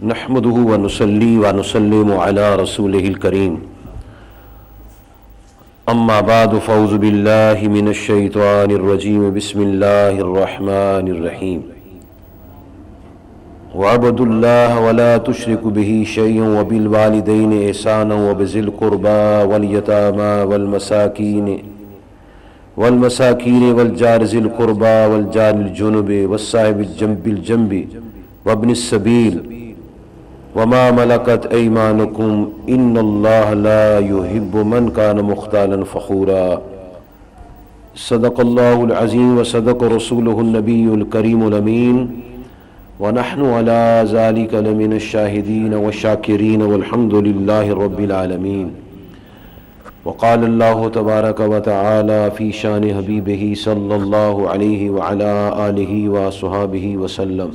نحمده ونصلي ونسلم على رسوله الكريم اما بعد فاعوذ بالله من الشيطان الرجيم بسم الله الرحمن الرحيم واعبدوا الله ولا تشركوا به شيئا وبالوالدين إحسانا وبذي القربى واليتامى والمساكين والجار ذي القربى والجار الجنب والصاحب بالجنب وابن السبيل وما ملكت أيمانكم إن الله لا يحب من كان مختالا فخورا صدق الله العظيم وصدق رسوله النبي الكريم الأمين ونحن على ذلك لمن الشاهدين والشاكرين والحمد لله رب العالمين وقال الله تبارك وتعالى في شان حبيبه صلى الله عليه وعلى آله وصحبه وسلم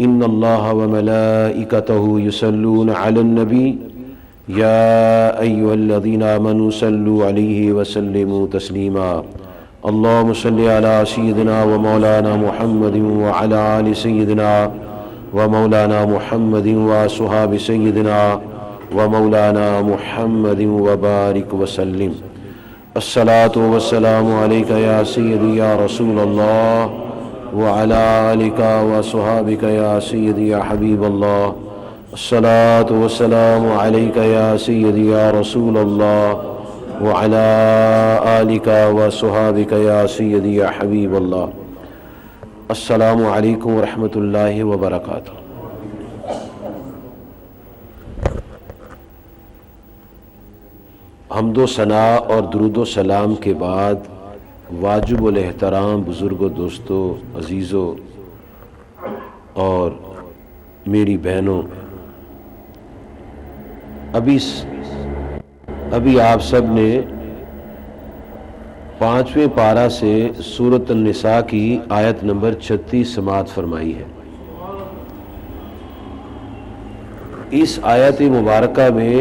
إن الله وملائكته يصلون على النبي يا أيها الذين آمنوا صلوا عليه وسلموا تسليما اللهم صل على سيدنا ومولانا محمد وعلى آل سيدنا ومولانا محمد وصحاب سيدنا ومولانا محمد وبارك وسلم الصلاة والسلام عليك يا سيدي يا رسول الله وعلى آلك وصحابك يا سيدي يا حبيب الله الصلاة والسلام عليك يا سيدي يا رسول الله وعلى آلك وصحابك يا سيدي يا حبيب الله السلام علیکم ورحمۃ اللہ وبرکاتہ۔ حمد و ثناء اور درود و سلام کے بعد واجب الاحترام بزرگوں، دوستوں، عزیزوں اور میری بہنوں، ابھی آپ سب نے 5ویں پارہ سے سورۃ النساء کی آیت نمبر 36 سماعت فرمائی ہے۔ اس آیت مبارکہ میں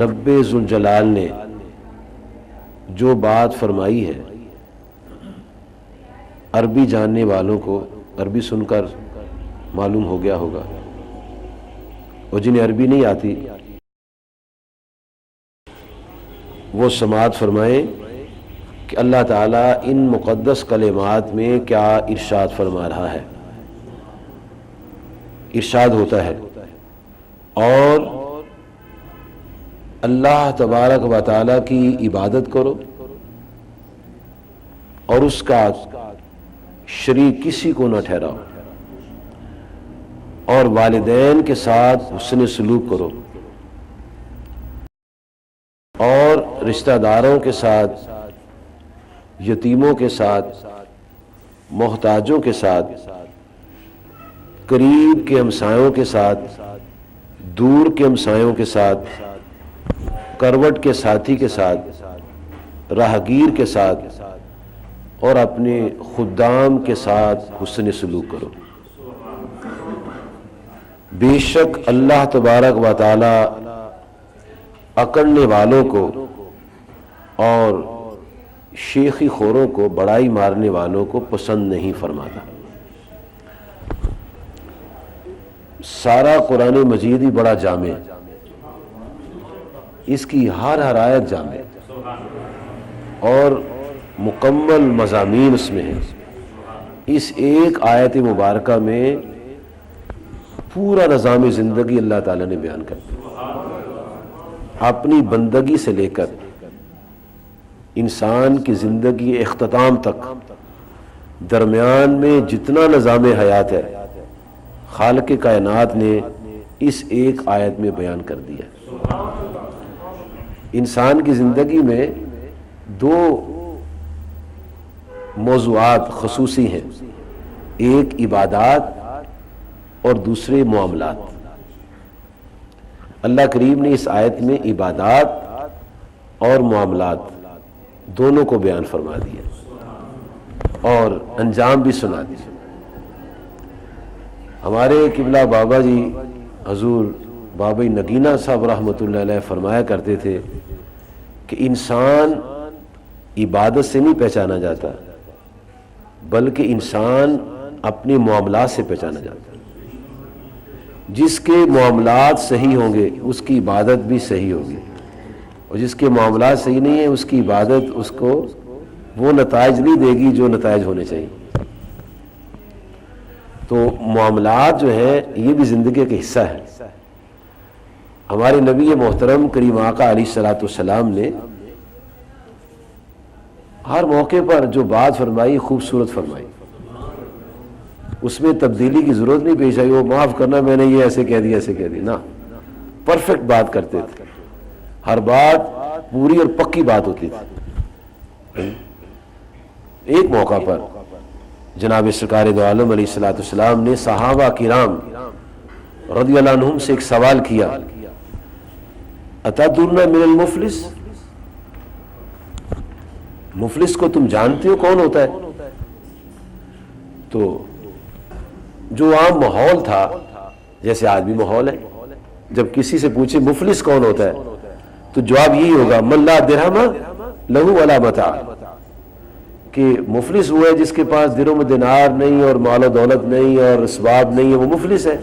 رب ذوالجلال نے جو بات فرمائی ہے، عربی جاننے والوں کو عربی سن کر معلوم ہو گیا ہوگا، اور جنہیں عربی نہیں آتی وہ سماعت فرمائیں کہ اللہ تعالیٰ ان مقدس کلمات میں کیا ارشاد فرما رہا ہے۔ ارشاد ہوتا ہے، اور اللہ تبارک و تعالیٰ کی عبادت کرو اور اس کا شریک کسی کو نہ ٹھہراؤ، اور والدین کے ساتھ حسن سلوک کرو، اور رشتہ داروں کے ساتھ، یتیموں کے ساتھ، محتاجوں کے ساتھ، قریب کے ہمسایوں کے ساتھ، دور کے ہمسایوں کے ساتھ، کروٹ کے ساتھی کے ساتھ، راہگیر کے ساتھ، اور اپنے خدام کے ساتھ حسن سلوک کرو۔ بے شک اللہ تبارک و تعالی اکڑنے والوں کو اور شیخی خوروں کو، بڑائی مارنے والوں کو پسند نہیں فرماتا۔ سارا قرآن مجید ہی بڑا جامع ہے، اس کی ہر آیت جامع اور مکمل مضامین اس میں ہیں۔ اس ایک آیت مبارکہ میں پورا نظام زندگی اللہ تعالیٰ نے بیان کر دیا، اپنی بندگی سے لے کر انسان کی زندگی اختتام تک درمیان میں جتنا نظام حیات ہے خالق کائنات نے اس ایک آیت میں بیان کر دیا۔ انسان کی زندگی میں دو موضوعات خصوصی ہیں، ایک عبادات اور دوسرے معاملات۔ اللہ کریم نے اس آیت میں عبادات اور معاملات دونوں کو بیان فرما دیا اور انجام بھی سنا دیا۔ ہمارے قبلہ بابا جی حضور بابا نگینہ صاحب رحمۃ اللہ علیہ فرمایا کرتے تھے کہ انسان عبادت سے نہیں پہچانا جاتا، بلکہ انسان اپنے معاملات سے پہچانا جاتا ہے۔ جس کے معاملات صحیح ہوں گے اس کی عبادت بھی صحیح ہوگی، اور جس کے معاملات صحیح نہیں ہیں اس کی عبادت اس کو وہ نتائج نہیں دے گی جو نتائج ہونے چاہیے۔ تو معاملات جو ہیں یہ بھی زندگی کا حصہ ہے۔ ہمارے نبی محترم کریم آقا علیہ الصلوۃ والسلام نے ہر موقع پر جو بات فرمائی خوبصورت فرمائی، اس میں تبدیلی کی ضرورت نہیں پیش آئی، وہ معاف کرنا میں نے یہ ایسے کہہ دیا ایسے کہہ دیا، نہ، پرفیکٹ بات کرتے تھے، ہر بات پوری اور پکی بات ہوتی تھی۔ ایک موقع پر جناب سرکار دو عالم علیہ الصلوۃ والسلام نے صحابہ کرام رضی اللہ عنہم سے ایک سوال کیا، اتدرون من المفلس، مفلس کو تم جانتے ہو کون ہوتا ہے؟ تو جو عام ماحول تھا، جیسے آج بھی ماحول ہے، جب کسی سے پوچھے مفلس کون ہوتا ہے تو جواب یہی ہوگا من لا درہم لہو ولا متاع، کہ مفلس وہ ہے جس کے پاس درہم و دینار نہیں اور مال و دولت نہیں اور اسباب نہیں ہے، وہ مفلس ہے۔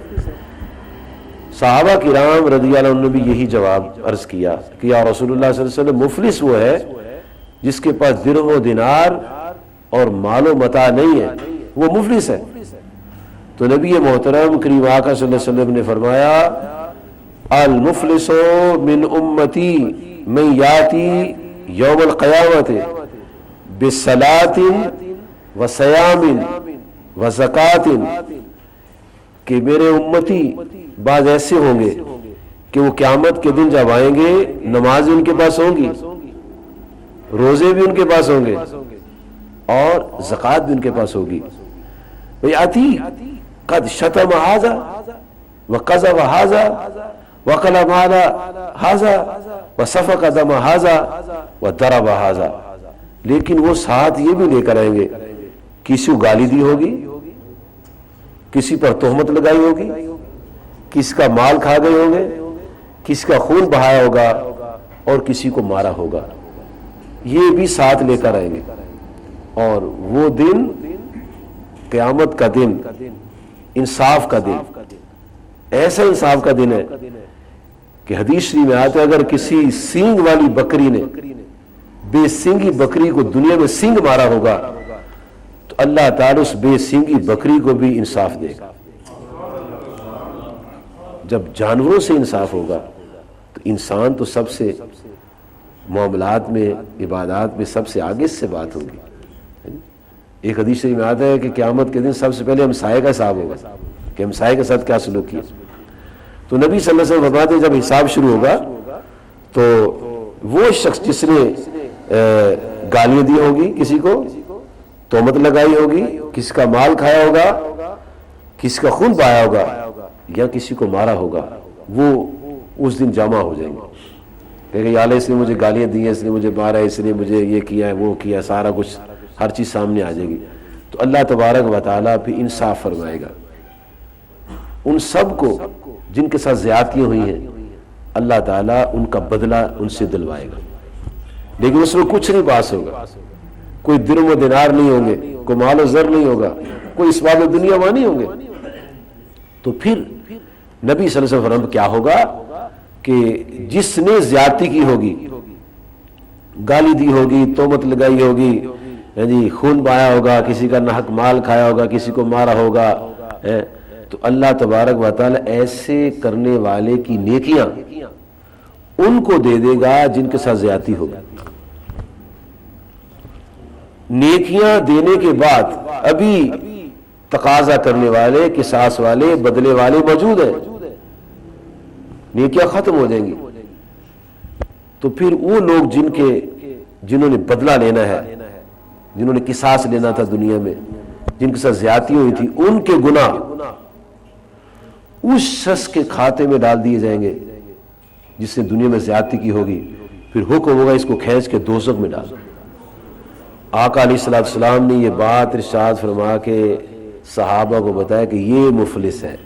صحابہ کرام رضی اللہ عنہم نے بھی یہی جواب عرض کیا کہ یا رسول اللہ صلی اللہ علیہ وسلم، مفلس وہ ہے جس کے پاس درہم و دینار اور مال و متاع نہیں ہے، وہ مفلس ہے۔ تو نبی محترم کریم آقا صلی اللہ علیہ وسلم نے فرمایا المفلس من امتی من یاتی یوم القیامت بصلاۃ وصیام وزکوٰۃ، کہ میرے امتی بعض ایسے ہوں گے کہ وہ قیامت کے دن جب آئیں گے نماز ان کے پاس ہوں گی، روزے بھی ان کے پاس ہوں گے اور زکوٰۃ بھی ان کے پاس ہوگی۔ ویأتی قد شتم ھذا وقذف ھذا وأكل مال ھذا وسفك دم ھذا وضرب ھذا، لیکن وہ ساتھ یہ بھی لے کر آئیں گے، کسی کو گالی دی ہوگی، کسی پر تہمت لگائی ہوگی، کسی کا مال کھا گئے ہوں گے، کسی کا خون بہایا ہوگا اور کسی کو مارا ہوگا، یہ بھی ساتھ لے کر آئیں گے۔ اور وہ دن قیامت کا دن، انصاف کا دن، ایسا انصاف کا دن ہے کہ حدیث شریف میں آتا ہے اگر کسی سینگ والی بکری نے بے سینگی بکری کو دنیا میں سینگ مارا ہوگا تو اللہ تعالیٰ اس بے سینگی بکری کو بھی انصاف دے گا۔ جب جانوروں سے انصاف ہوگا تو انسان تو سب سے معاملات میں، عبادات میں سب سے آگے سے بات ہوگی۔ ایک حدیث میں آتا ہے کہ قیامت کے دن سب سے پہلے ہمسائے کا حساب ہوگا کہ ہمسائے کے ساتھ کیا سلوک کیا۔ تو نبی صلی اللہ علیہ وسلم فرماتے ہیں جب حساب شروع ہوگا تو وہ شخص جس نے گالیاں دی ہوگی، کسی کو تہمت لگائی ہوگی، کسی کا مال کھایا ہوگا، کسی کا خون بہایا ہوگا یا کسی کو مارا ہوگا، وہ اس دن جمع ہو جائیں گے کہ یا اللہ اس نے مجھے گالیاں دی ہیں، اس نے مجھے مارا ہے، اس نے مجھے یہ کیا ہے وہ کیا، سارا کچھ ہر چیز سامنے آ جائے گی۔ تو اللہ تبارک و تعالیٰ پھر انصاف فرمائے گا ان سب کو جن کے ساتھ زیادتیاں ہوئی ہیں، اللہ تعالیٰ ان کا بدلہ ان سے دلوائے گا، لیکن اس میں کچھ نہیں پاس ہوگا، کوئی درہم و دینار نہیں ہوں گے، کوئی مال و زر نہیں ہوگا، کوئی اسباب دنیا وہاں نہیں ہوں گے۔ تو پھر نبی صلی اللہ علیہ وسلم کیا ہوگا کہ جس نے زیادتی کی ہوگی، گالی دی ہوگی، تہمت لگائی ہوگی، جی خون بہایا ہوگا، کسی کا ناحق مال کھایا ہوگا، کسی کو مارا ہوگا، تو اللہ تبارک و تعالی ایسے کرنے والے کی نیکیاں ان کو دے دے گا جن کے ساتھ زیادتی ہوگی۔ نیکیاں دینے کے بعد ابھی تقاضا کرنے والے، قصاص والے، بدلے والے موجود ہیں، نیکیاں ختم ہو جائیں گی۔ تو پھر وہ لوگ جنہوں نے بدلہ لینا ہے، جنہوں نے قصاص لینا تھا دنیا میں، جن کے ساتھ زیادتی ہوئی تھی، ان کے گناہ اس شخص کے کھاتے میں ڈال دیے جائیں گے جس نے دنیا میں زیادتی کی ہوگی۔ پھر حکم ہوگا اس کو کھینچ کے دوزخ میں ڈال۔ آقا علیہ الصلوۃ والسلام نے یہ بات ارشاد فرما کے صحابہ کو بتایا کہ یہ مفلس ہے،